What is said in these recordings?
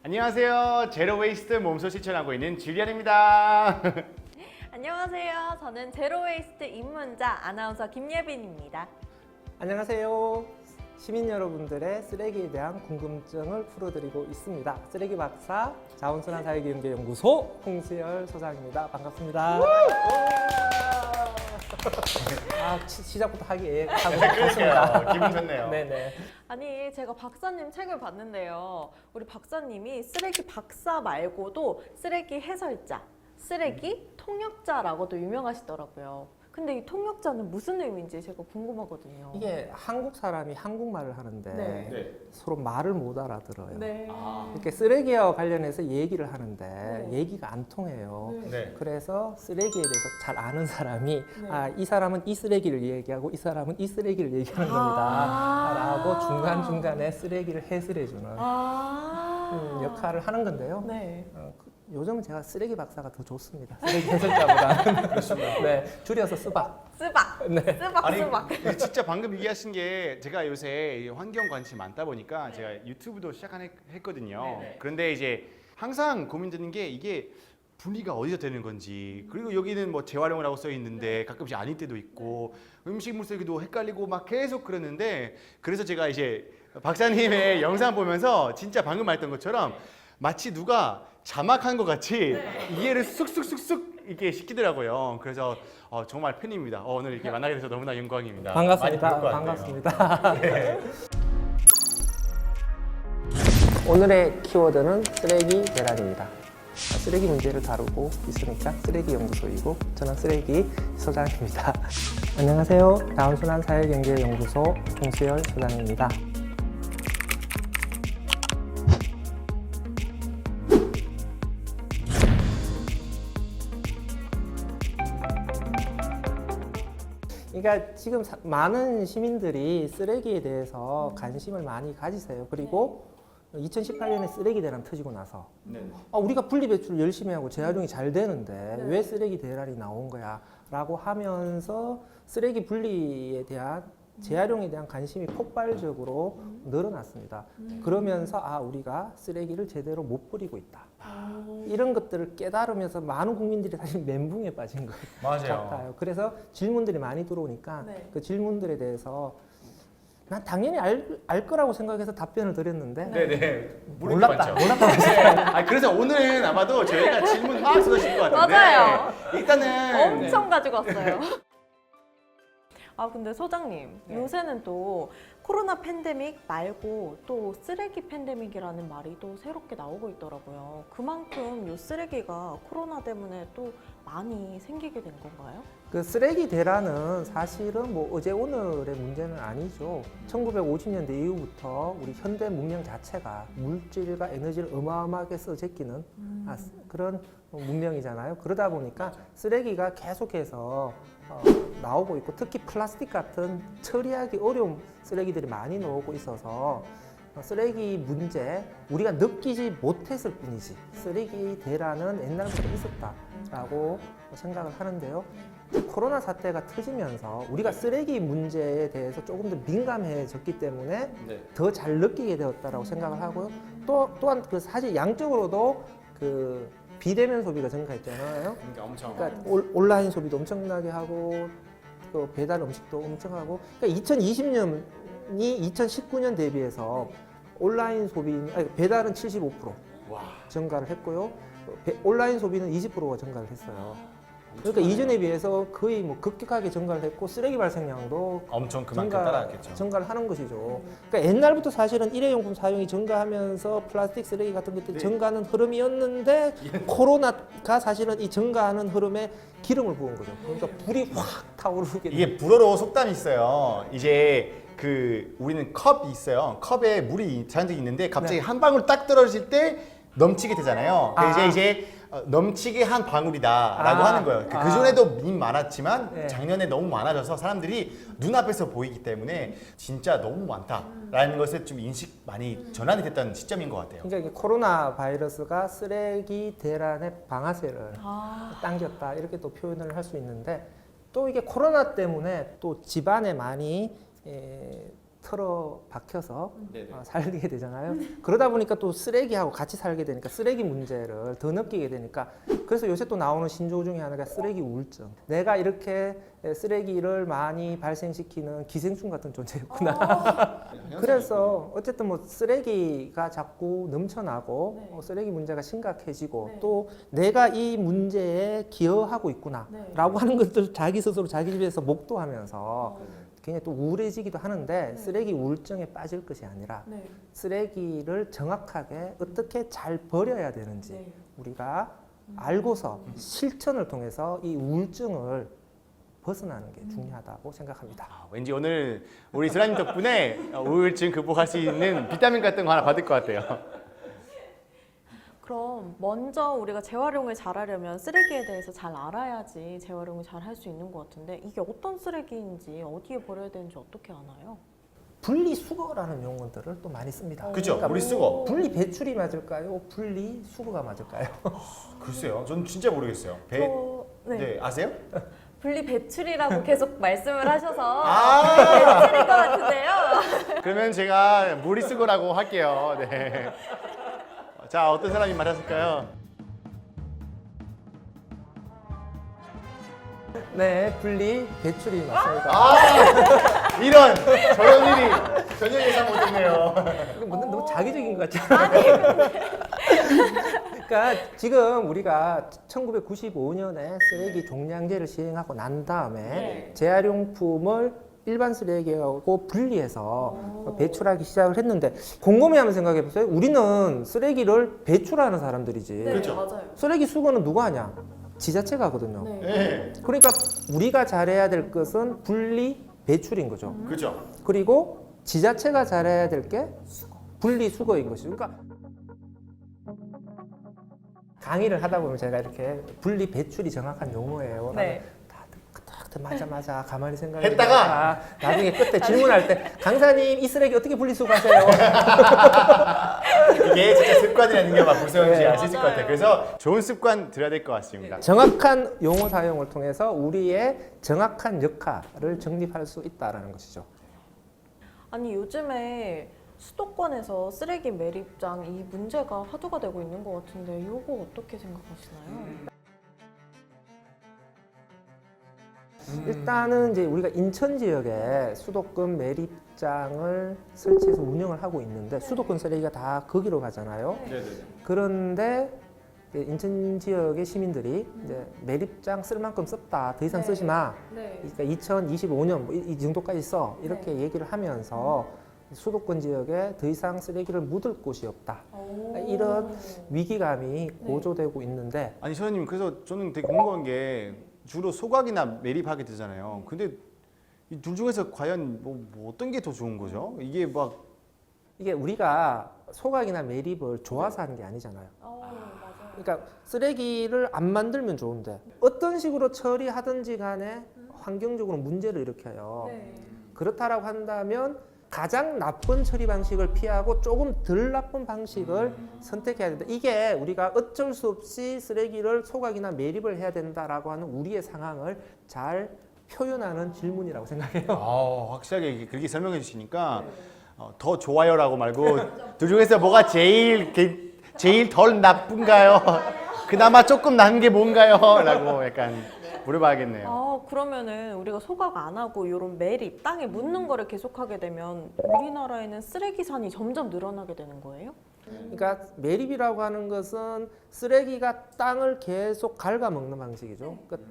안녕하세요. 제로 웨이스트 몸소 실천하고 있는 줄리안입니다. 안녕하세요. 저는 제로웨이스트 입문자 아나운서 김예빈입니다. 안녕하세요. 시민 여러분들의 쓰레기에 대한 궁금증을 풀어드리고 있습니다. 쓰레기 박사 자원순환 사회기능연구소 홍수열 소장입니다. 반갑습니다. 시작부터 하기 하고 싶습니다. 기분 좋네요. 네네. 아니, 제가 박사님 책을 봤는데요. 우리 박사님이 쓰레기 박사 말고도 쓰레기 해설자, 쓰레기 통역자라고도 유명하시더라고요. 근데 이 통역자는 무슨 의미인지 제가 궁금하거든요. 이게 한국 사람이 한국말을 하는데 네. 서로 말을 못 알아들어요. 네. 이렇게 쓰레기와 관련해서 얘기를 하는데 네. 얘기가 안 통해요. 네. 그래서 쓰레기에 대해서 잘 아는 사람이 네. 이 사람은 이 쓰레기를 얘기하고 이 사람은 이 쓰레기를 얘기하는 겁니다 라고 중간중간에 쓰레기를 해설해주는 역할을 하는 건데요. 네. 요즘은 제가 쓰레기 박사가 더 좋습니다. 쓰레기 해설자보다. 그렇습니다. 네, 줄여서 쓰박. 쓰박. 네. 쓰박. 아니, 쓰박. 진짜 방금 얘기하신 게 제가 요새 이 환경 관심이 많다 보니까 제가 유튜브도 시작했거든요. 네네. 그런데 이제 항상 고민되는 게 이게 분리가 어디서 되는 건지, 그리고 여기는 뭐 재활용을 하고 써 있는데 가끔씩 아닐 때도 있고 음식물 쓰기도 헷갈리고 막 계속 그러는데, 그래서 제가 이제 박사님의 영상 보면서 진짜 방금 말했던 것처럼 마치 누가 자막한 것 같이 이해를 쑥쑥쑥쑥 이렇게 시키더라고요. 그래서 정말 팬입니다. 오늘 이렇게 만나게 돼서 너무나 영광입니다. 반갑습니다. 많이 배울 것 같네요. 반갑습니다. 네. 오늘의 키워드는 쓰레기 대란입니다. 쓰레기 문제를 다루고 있으니까 쓰레기 연구소이고, 저는 쓰레기 소장입니다. 안녕하세요. 자원순환 사회경제연구소 홍수열 소장입니다. 그러니까 지금 많은 시민들이 쓰레기에 대해서 관심을 많이 가지세요. 그리고 2018년에 쓰레기 대란 터지고 나서 우리가 분리배출 열심히 하고 재활용이 잘 되는데 왜 쓰레기 대란이 나온 거야? 라고 하면서 쓰레기 분리에 대한 재활용에 대한 관심이 폭발적으로 늘어났습니다. 그러면서 우리가 쓰레기를 제대로 못 버리고 있다. 이런 것들을 깨달으면서 많은 국민들이 사실 멘붕에 빠진 것 같아요. 그래서 질문들이 많이 들어오니까 그 질문들에 대해서 난 당연히 알 거라고 생각해서 답변을 드렸는데 네네. 몰랐다. 그래서 오늘은 아마도 저희가 질문 막 쏟으실 것 같은데. 맞아요. 일단은 엄청 가지고 왔어요. 근데 소장님, 요새는 또 코로나 팬데믹 말고 또 쓰레기 팬데믹이라는 말이 또 새롭게 나오고 있더라고요. 그만큼 이 쓰레기가 코로나 때문에 또 많이 생기게 된 건가요? 그 쓰레기 대란은 사실은 뭐 어제 오늘의 문제는 아니죠. 1950년대 이후부터 우리 현대 문명 자체가 물질과 에너지를 어마어마하게 써 제끼는 그런 문명이잖아요. 그러다 보니까 쓰레기가 계속해서 나오고 있고, 특히 플라스틱 같은 처리하기 어려운 쓰레기들이 많이 나오고 있어서 쓰레기 문제, 우리가 느끼지 못했을 뿐이지 쓰레기 대란은 옛날부터 있었다라고 생각을 하는데요. 코로나 사태가 터지면서 우리가 쓰레기 문제에 대해서 조금 더 민감해졌기 때문에 더 잘 느끼게 되었다라고 생각을 하고요. 또한 그 사실 양적으로도 그 비대면 소비가 증가했잖아요. 그러니까 온라인 소비도 엄청나게 하고, 그 배달 음식도 엄청 하고, 그러니까 2020년이 2019년 대비해서 온라인 배달은 75% 증가를 했고요. 온라인 소비는 20%가 증가를 했어요. 그러니까 이전에 비해서 거의 뭐 급격하게 증가를 했고, 쓰레기 발생량도 엄청 그만큼 따라갔겠죠. 증가를 하는 것이죠. 그러니까 옛날부터 사실은 일회용품 사용이 증가하면서 플라스틱 쓰레기 같은 것들이 증가하는 흐름이었는데 코로나가 사실은 이 증가하는 흐름에 기름을 부은 거죠. 그러니까 불이 확 타오르게 이게 불어로 속담이 있어요. 이제 우리는 컵이 있어요. 컵에 물이 잔뜩 있는데 갑자기 한 방울 딱 떨어질 때 넘치게 되잖아요. 이제 넘치게 한 방울이다라고 하는 거예요. 그 전에도 민 많았지만 작년에 너무 많아져서 사람들이 눈앞에서 보이기 때문에 진짜 너무 많다라는 것을 좀 인식 많이 전환이 됐던 시점인 것 같아요. 그러니까 코로나 바이러스가 쓰레기 대란의 방아쇠를 당겼다, 이렇게 또 표현을 할 수 있는데, 또 이게 코로나 때문에 또 집안에 많이 틀어 박혀서 네네. 살게 되잖아요. 그러다 보니까 또 쓰레기하고 같이 살게 되니까 쓰레기 문제를 더 느끼게 되니까 그래서 요새 또 나오는 신조어 중에 하나가 쓰레기 우울증. 내가 이렇게 쓰레기를 많이 발생시키는 기생충 같은 존재였구나. 그래서 어쨌든 뭐 쓰레기가 자꾸 넘쳐나고 네. 쓰레기 문제가 심각해지고 네. 또 내가 이 문제에 기여하고 있구나 네. 라고 하는 것들 자기 스스로 자기 집에서 목도하면서 네. 굉장히 또 우울해지기도 하는데 네. 쓰레기 우울증에 빠질 것이 아니라 네. 쓰레기를 정확하게 어떻게 잘 버려야 되는지 네. 우리가 알고서 실천을 통해서 이 우울증을 벗어나는 게 중요하다고 생각합니다. 왠지 오늘 우리 슬라님 덕분에 우울증 극복할 수 있는 비타민 같은 거 하나 받을 것 같아요. 그럼 먼저 우리가 재활용을 잘하려면 쓰레기에 대해서 잘 알아야지 재활용을 잘 할 수 있는 것 같은데 이게 어떤 쓰레기인지 어디에 버려야 되는지 어떻게 아나요? 분리수거라는 용어들을 또 많이 씁니다. 그죠? 그러니까 분리수거. 분리배출이 맞을까요? 분리수거가 맞을까요? 글쎄요, 전 진짜 모르겠어요. 네. 아세요? 분리 배출이라고 계속 말씀을 하셔서 아! 배출인 것 같은데요. 그러면 제가 무리수거라고 할게요. 네. 자, 어떤 사람이 말하실까요? 네, 분리배출이 맞습니다. 아, 이런 저런 일이 전혀 예상 못했네요. 이거 뭔가 너무 자기적인 것 같지 않아요? 그러니까 지금 우리가 1995년에 쓰레기 종량제를 시행하고 난 다음에 네. 재활용품을 일반 쓰레기하고 분리해서 배출하기 시작을 했는데 곰곰이 한번 생각해 보세요. 우리는 쓰레기를 배출하는 사람들이지. 네, 그렇죠. 맞아요. 쓰레기 수거는 누가 하냐? 지자체가 하거든요. 네. 네, 그러니까 우리가 잘해야 될 것은 분리 배출인 거죠. 그죠. 그리고 지자체가 잘해야 될 게 분리수거인 것이죠. 그러니까 강의를 하다 보면 제가 이렇게 분리 배출이 정확한 용어예요. 네. 다들 맞아 가만히 생각해 했다가 나중에 끝에 질문할 때 강사님 이 쓰레기 어떻게 분리수거하세요? 이게 진짜 습관이라는 게 막 무서운지 네. 알 수 있을 것 같아요. 그래서 좋은 습관 들여야 될 것 같습니다. 정확한 용어 사용을 통해서 우리의 정확한 역할을 정립할 수 있다라는 것이죠. 아니 요즘에 수도권에서 쓰레기 매립장 이 문제가 화두가 되고 있는 것 같은데 이거 어떻게 생각하시나요? 일단은 이제 우리가 인천 지역에 수도권 매립장을 설치해서 운영을 하고 있는데 수도권 쓰레기가 다 거기로 가잖아요. 네네. 그런데 이제 인천 지역의 시민들이 이제 매립장 쓸 만큼 썼다. 더 이상 네. 쓰지 마. 네. 그러니까 2025년 이 정도까지 써. 이렇게 얘기를 하면서 수도권 지역에 더 이상 쓰레기를 묻을 곳이 없다. 이런 위기감이 고조되고 있는데 아니 선생님, 그래서 저는 되게 궁금한 게 주로 소각이나 매립하게 되잖아요. 근데 이 둘 중에서 과연 뭐 어떤 게 더 좋은 거죠? 이게 막 이게 우리가 소각이나 매립을 좋아서 하는 게 아니잖아요. 맞아요. 그러니까 쓰레기를 안 만들면 좋은데 어떤 식으로 처리하든지 간에 환경적으로 문제를 일으켜요. 네. 그렇다라고 한다면 가장 나쁜 처리 방식을 피하고 조금 덜 나쁜 방식을 선택해야 된다. 이게 우리가 어쩔 수 없이 쓰레기를 소각이나 매립을 해야 된다라고 하는 우리의 상황을 잘 표현하는 질문이라고 생각해요. 확실하게 그렇게 설명해 주시니까 더 좋아요라고 말고 둘 중에서 뭐가 제일 덜 나쁜가요? 그나마 조금 나은 게 뭔가요? 라고 약간 물어봐야겠네요. 그러면은 우리가 소각 안 하고 이런 매립, 땅에 묻는 거를 계속하게 되면 우리나라에는 쓰레기산이 점점 늘어나게 되는 거예요? 그러니까 매립이라고 하는 것은 쓰레기가 땅을 계속 갉아먹는 방식이죠. 그러니까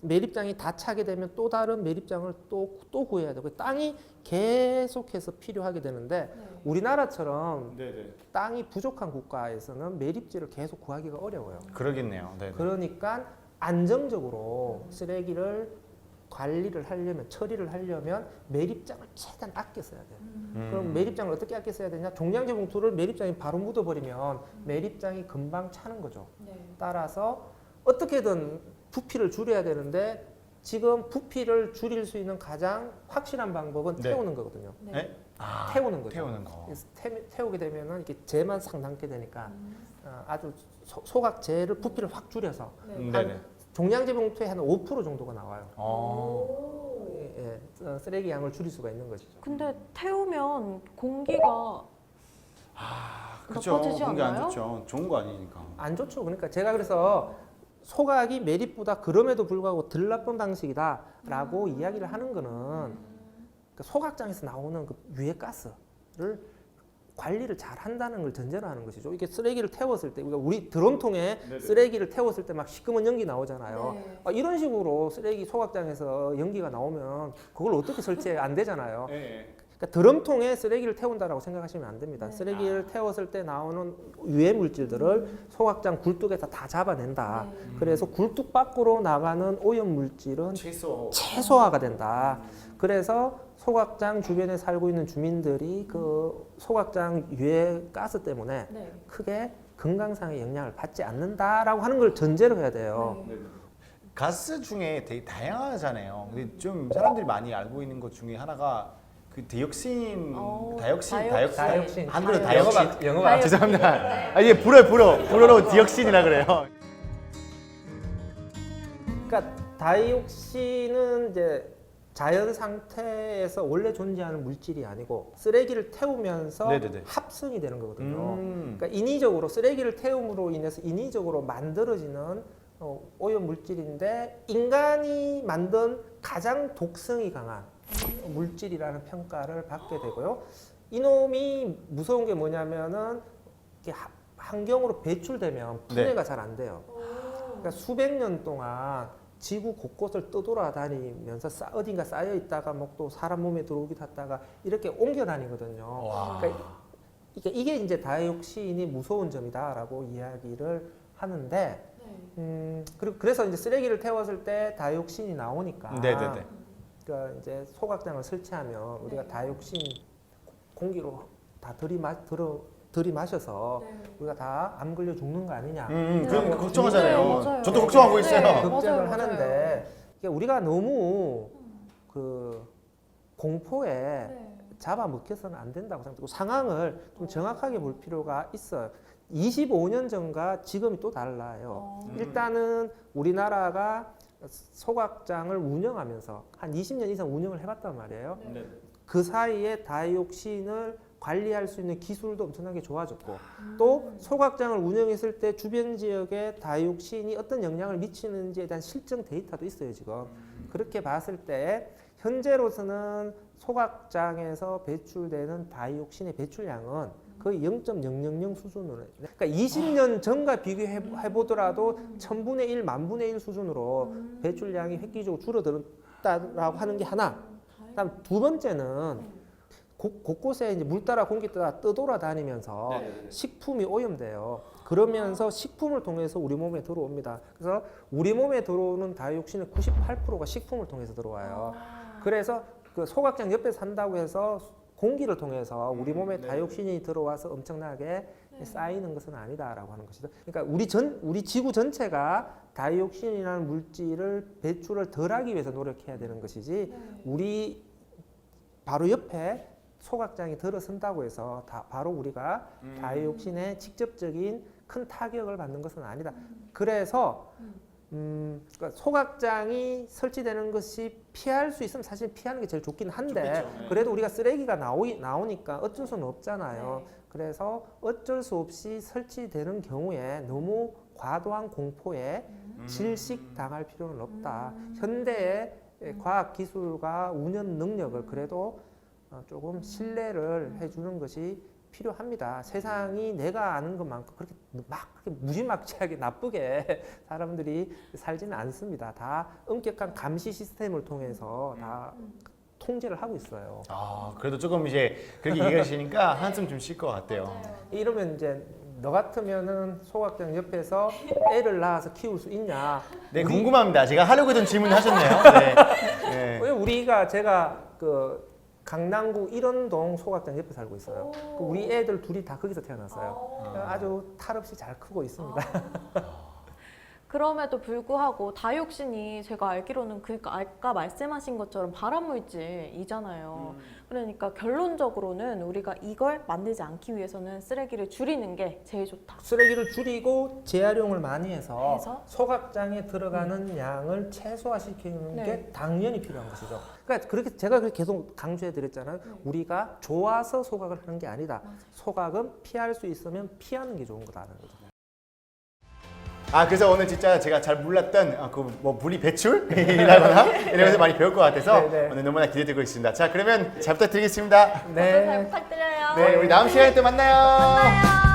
매립장이 다 차게 되면 또 다른 매립장을 또 구해야 되고 땅이 계속해서 필요하게 되는데 우리나라처럼 네네. 땅이 부족한 국가에서는 매립지를 계속 구하기가 어려워요. 그러겠네요. 네네. 그러니까 안정적으로 쓰레기를 관리를 하려면 처리를 하려면 매립장을 최대한 아껴 써야 돼요. 그럼 매립장을 어떻게 아껴 써야 되냐? 종량제 봉투를 매립장에 바로 묻어버리면 매립장이 금방 차는 거죠. 따라서 어떻게든 부피를 줄여야 되는데 지금 부피를 줄일 수 있는 가장 확실한 방법은 네. 태우는 거거든요. 네? 태우는 거죠. 태우는 거. 그래서 태우게 되면은 이렇게 재만 상 남게 되니까 아주 소각재를 부피를 확 줄여서 네네. 종량제 봉투에 한 5% 정도가 나와요. 쓰레기 양을 줄일 수가 있는 것이죠. 근데 태우면 공기가 그렇죠. 나빠지지 공기 안 않나요? 좋죠. 좋은 거 아니니까. 안 좋죠. 그러니까 제가 그래서 소각이 메리트보다 그럼에도 불구하고 덜 나쁜 방식이다라고 이야기를 하는 거는 그러니까 소각장에서 나오는 그 유해 가스를 관리를 잘 한다는 걸 전제로 하는 것이죠. 이게 쓰레기를 태웠을 때 우리 드럼통에 네네. 쓰레기를 태웠을 때 막 시커먼 연기 나오잖아요. 네. 이런 식으로 쓰레기 소각장에서 연기가 나오면 그걸 어떻게 설치해? 안 되잖아요. 네. 그러니까 드럼통에 쓰레기를 태운다라고 생각하시면 안 됩니다. 쓰레기를 태웠을 때 나오는 유해 물질들을 소각장 굴뚝에서 다 잡아낸다. 그래서 굴뚝 밖으로 나가는 오염 물질은 최소화가 된다. 그래서 소각장 주변에 살고 있는 주민들이 그 소각장 유해 가스 때문에 네. 크게 건강상의 영향을 받지 않는다라고 하는 걸 전제로 해야 돼요. 네. 가스 중에 되게 다양하잖아요. 근데 좀 사람들이 많이 알고 있는 것 중에 하나가 그 디옥신, 다이옥신. 한글로 다이옥신. 다이옥신. 영어가 다이옥신. 죄송합니다. 아, 이게 불어로 디옥신이라 그래요. 그러니까 다이옥신은 이제 자연 상태에서 원래 존재하는 물질이 아니고 쓰레기를 태우면서 네네네. 합성이 되는 거거든요. 음. 그러니까 인위적으로 쓰레기를 태움으로 인해서 인위적으로 만들어지는 오염 물질인데 인간이 만든 가장 독성이 강한 물질이라는 평가를 받게 되고요. 이놈이 무서운 게 뭐냐면은 이게 환경으로 배출되면 분해가 잘 안 돼요. 그러니까 수백 년 동안 지구 곳곳을 떠돌아다니면서 어딘가 쌓여 있다가 뭐 또 사람 몸에 들어오기도 했다가 이렇게 옮겨 다니거든요. 와. 그러니까 이게 이제 다이옥신이 무서운 점이다라고 이야기를 하는데, 그래서 이제 쓰레기를 태웠을 때 다이옥신이 나오니까. 네네네. 그러니까 이제 소각장을 설치하면 우리가 네. 다이옥신 공기로 다 들이마셔서 우리가 다 암 걸려 죽는 거 아니냐. 그런 거 네, 걱정하잖아요. 맞아요. 저도 걱정하고 있어요. 네. 걱정을 맞아요, 하는데 이게 우리가 너무 그 공포에 네. 잡아먹혀서는 안 된다고 생각하고 상황을 좀 정확하게 볼 필요가 있어요. 25년 전과 지금이 또 달라요. 일단은 우리나라가 소각장을 운영하면서 한 20년 이상 운영을 해봤단 말이에요. 그 사이에 다이옥신을 관리할 수 있는 기술도 엄청나게 좋아졌고 또 소각장을 운영했을 때 주변 지역에 다이옥신이 어떤 영향을 미치는지에 대한 실증 데이터도 있어요 지금. 그렇게 봤을 때 현재로서는 소각장에서 배출되는 다이옥신의 배출량은 거의 0.000 수준으로, 그러니까 20년 전과 비교해 보더라도 1000분의 1, 10,000분의 1 수준으로 배출량이 획기적으로 줄어들었다라고 하는 게 하나. 그다음 두 번째는 곳곳에 이제 물 따라 공기 따라 떠돌아다니면서 식품이 오염돼요. 그러면서 식품을 통해서 우리 몸에 들어옵니다. 그래서 우리 몸에 들어오는 다이옥신의 98%가 식품을 통해서 들어와요. 그래서 그 소각장 옆에 산다고 해서 공기를 통해서 우리 몸에 다이옥신이 들어와서 엄청나게 쌓이는 것은 아니다라고 하는 것이죠. 그러니까 우리 지구 전체가 다이옥신이라는 물질을 배출을 덜하기 위해서 노력해야 되는 것이지 우리 바로 옆에 소각장이 들어선다고 해서 바로 우리가 다이옥신의 직접적인 큰 타격을 받는 것은 아니다. 그래서 그러니까 소각장이 설치되는 것이 피할 수 있으면 사실 피하는 게 제일 좋긴 한데 그래도 우리가 쓰레기가 나오니까 어쩔 수는 없잖아요. 그래서 어쩔 수 없이 설치되는 경우에 너무 과도한 공포에 질식당할 필요는 없다. 현대의 과학 기술과 운영 능력을 그래도 조금 신뢰를 해주는 것이 필요합니다. 세상이 내가 아는 것만큼 그렇게 무지막지하게 나쁘게 사람들이 살지는 않습니다. 다 엄격한 감시 시스템을 통해서 다 통제를 하고 있어요. 아, 그래도 조금 이제 그렇게 얘기하시니까 한숨 좀 쉴 것 같아요. 이러면 이제 너 같으면은 소각장 옆에서 애를 낳아서 키울 수 있냐? 네, 궁금합니다. 제가 하려고 했던 질문 하셨네요. 네. 네. 왜 제가 그 강남구 일원동 소각장 옆에 살고 있어요. 우리 애들 둘이 다 거기서 태어났어요. 아주 탈 없이 잘 크고 있습니다. 그럼에도 불구하고 다이옥신이 제가 알기로는 그러니까 아까 말씀하신 것처럼 발암물질이잖아요. 그러니까 결론적으로는 우리가 이걸 만들지 않기 위해서는 쓰레기를 줄이는 게 제일 좋다. 쓰레기를 줄이고 재활용을 많이 해서 해서? 소각장에 들어가는 양을 최소화시키는 네. 게 당연히 필요한 것이죠. 그러니까 그렇게 제가 그렇게 계속 강조해 드렸잖아요. 우리가 좋아서 소각을 하는 게 아니다. 소각은 피할 수 있으면 피하는 게 좋은 거다라는 거죠. 그래서 오늘 진짜 제가 잘 몰랐던 그 뭐 분리 배출이라거나 이런 것을 많이 배울 것 같아서 네, 네. 오늘 너무나 기대되고 있습니다. 자, 그러면 잘 부탁드리겠습니다. 잘 부탁드려요. 네, 우리 다음 시간에 또 만나요. 만나요.